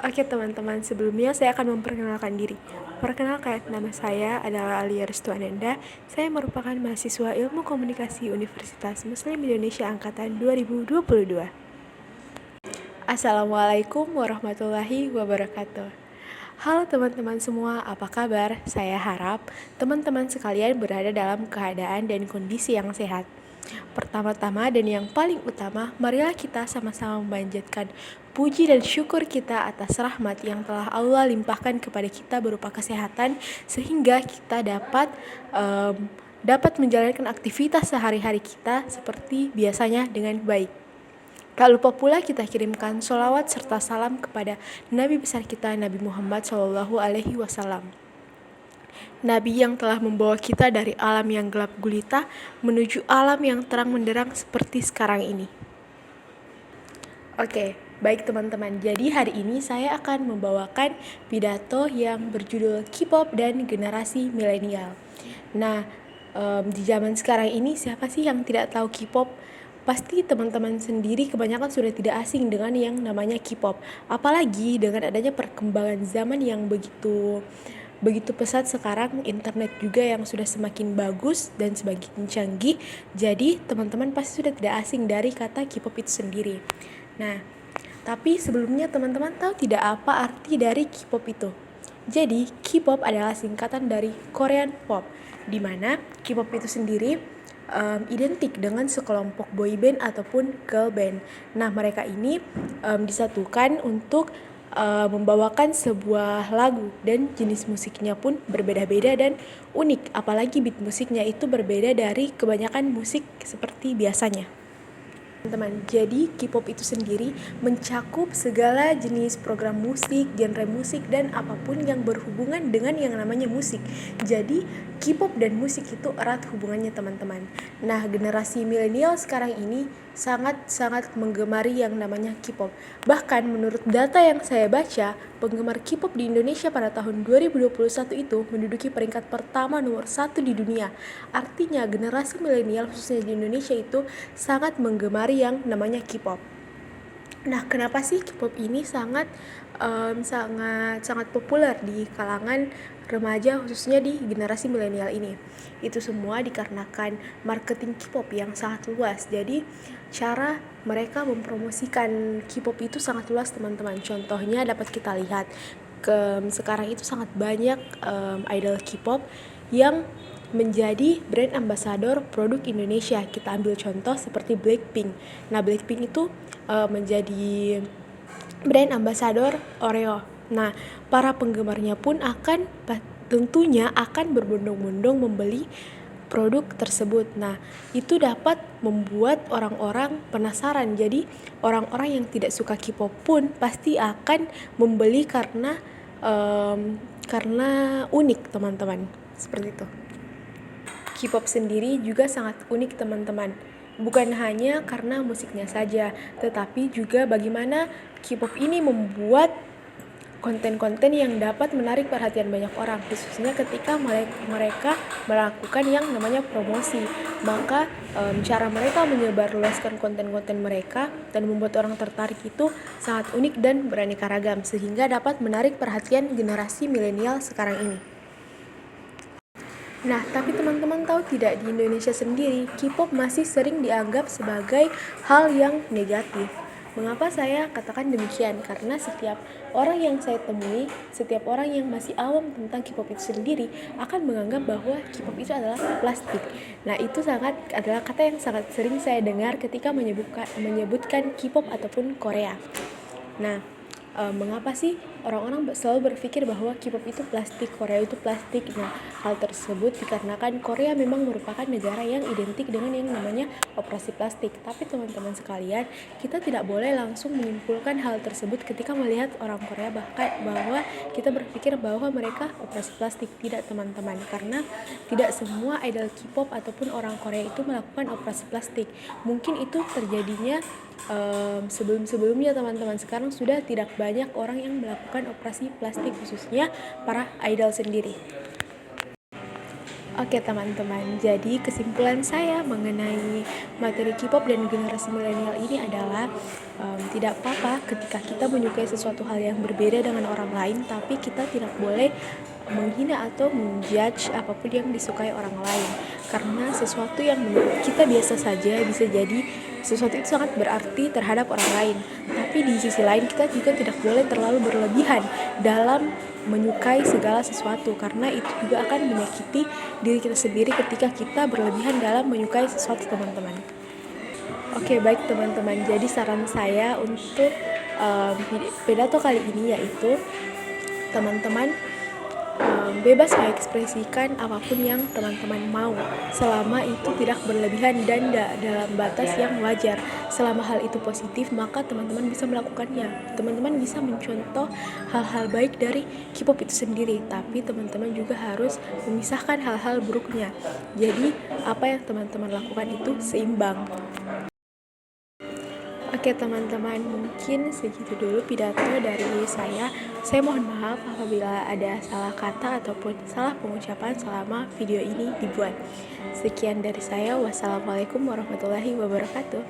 Oke teman-teman, sebelumnya saya akan memperkenalkan diri. Perkenalkan, nama saya adalah Alia Restuanenda. Saya merupakan mahasiswa Ilmu Komunikasi Universitas Muslim Indonesia Angkatan 2022. Assalamualaikum warahmatullahi wabarakatuh. Halo teman-teman semua, apa kabar? Saya harap teman-teman sekalian berada dalam keadaan dan kondisi yang sehat. Pertama-tama dan yang paling utama, marilah kita sama-sama memanjatkan puji dan syukur kita atas rahmat yang telah Allah limpahkan kepada kita berupa kesehatan, sehingga kita dapat menjalankan aktivitas sehari-hari kita seperti biasanya dengan baik. Tak lupa pula kita kirimkan sholawat serta salam kepada Nabi besar kita, Nabi Muhammad SAW. Nabi yang telah membawa kita dari alam yang gelap gulita menuju alam yang terang menderang seperti sekarang ini. Oke, baik teman-teman. Jadi hari ini saya akan membawakan pidato yang berjudul K-pop dan generasi milenial. Nah, di zaman sekarang ini siapa sih yang tidak tahu K-pop? Pasti teman-teman sendiri kebanyakan sudah tidak asing dengan yang namanya K-pop. Apalagi dengan adanya perkembangan zaman yang begitu pesat sekarang, internet juga yang sudah semakin bagus dan semakin canggih. Jadi teman-teman pasti sudah tidak asing dari kata K-pop itu sendiri. Nah, tapi sebelumnya teman-teman tahu tidak apa arti dari K-pop itu? Jadi, K-pop adalah singkatan dari Korean Pop, di mana K-pop itu sendiri identik dengan sekelompok boy band ataupun girl band. Nah, mereka ini disatukan untuk membawakan sebuah lagu, dan jenis musiknya pun berbeda-beda dan unik, apalagi beat musiknya itu berbeda dari kebanyakan musik seperti biasanya. Teman-teman, jadi K-pop itu sendiri mencakup segala jenis program musik, genre musik, dan apapun yang berhubungan dengan yang namanya musik. Jadi K-pop dan musik itu erat hubungannya teman-teman. Nah, generasi milenial sekarang ini sangat-sangat menggemari yang namanya K-pop. Bahkan menurut data yang saya baca, penggemar K-pop di Indonesia pada tahun 2021 itu menduduki peringkat pertama nomor 1 di dunia. Artinya generasi milenial khususnya di Indonesia itu sangat menggemari yang namanya K-pop. Nah, kenapa sih K-pop ini sangat populer di kalangan remaja khususnya di generasi milenial ini? Itu semua dikarenakan marketing K-pop yang sangat luas. Jadi cara mereka mempromosikan K-pop itu sangat luas teman-teman. Contohnya dapat kita lihat sekarang itu sangat banyak idol K-pop yang menjadi brand ambassador produk Indonesia. Kita ambil contoh seperti Blackpink. Nah, Blackpink itu menjadi brand ambassador Oreo. Nah, para penggemarnya pun tentunya akan berbondong-bondong membeli produk tersebut. Nah, itu dapat membuat orang-orang penasaran. Jadi, orang-orang yang tidak suka K-pop pun pasti akan membeli karena unik, teman-teman. Seperti itu. K-pop sendiri juga sangat unik teman-teman. Bukan hanya karena musiknya saja, tetapi juga bagaimana K-pop ini membuat konten-konten yang dapat menarik perhatian banyak orang, khususnya ketika mereka melakukan yang namanya promosi. Maka cara mereka menyebarluaskan konten-konten mereka dan membuat orang tertarik itu sangat unik dan beraneka ragam, sehingga dapat menarik perhatian generasi milenial sekarang ini. Nah, tapi teman-teman tahu tidak, di Indonesia sendiri, K-pop masih sering dianggap sebagai hal yang negatif. Mengapa saya katakan demikian? Karena setiap orang yang saya temui, setiap orang yang masih awam tentang K-pop itu sendiri akan menganggap bahwa K-pop itu adalah plastik. Nah, itu adalah kata yang sangat sering saya dengar ketika menyebutkan K-pop ataupun Korea. Nah, mengapa sih orang-orang selalu berpikir bahwa K-pop itu plastik, Korea itu plastik? Nah, hal tersebut dikarenakan Korea memang merupakan negara yang identik dengan yang namanya operasi plastik. Tapi teman-teman sekalian, kita tidak boleh langsung menyimpulkan hal tersebut ketika melihat orang Korea, bahwa kita berpikir bahwa mereka operasi plastik. Tidak teman-teman, karena tidak semua idol K-pop ataupun orang Korea itu melakukan operasi plastik. Mungkin itu terjadinya sebelum-sebelumnya teman-teman. Sekarang sudah tidak banyak orang yang melakukan operasi plastik, khususnya para idol sendiri. Oke teman-teman, jadi kesimpulan saya mengenai materi K-pop dan generasi milenial ini adalah tidak apa-apa ketika kita menyukai sesuatu hal yang berbeda dengan orang lain, tapi kita tidak boleh menghina atau menjudge apapun yang disukai orang lain, karena sesuatu yang menurut kita biasa saja bisa jadi sesuatu itu sangat berarti terhadap orang lain. Tapi di sisi lain kita juga tidak boleh terlalu berlebihan dalam menyukai segala sesuatu, karena itu juga akan menyakiti diri kita sendiri ketika kita berlebihan dalam menyukai sesuatu, teman-teman. Oke, baik teman-teman. Jadi saran saya untuk pidato kali ini yaitu teman-teman bebas mengekspresikan apapun yang teman-teman mau, selama itu tidak berlebihan dan dalam batas yang wajar. Selama hal itu positif, maka teman-teman bisa melakukannya. Teman-teman bisa mencontoh hal-hal baik dari K-pop itu sendiri, tapi teman-teman juga harus memisahkan hal-hal buruknya. Jadi apa yang teman-teman lakukan itu seimbang. Oke teman-teman, mungkin segitu dulu pidato dari saya. Saya mohon maaf apabila ada salah kata ataupun salah pengucapan selama video ini dibuat. Sekian dari saya. Wassalamualaikum warahmatullahi wabarakatuh.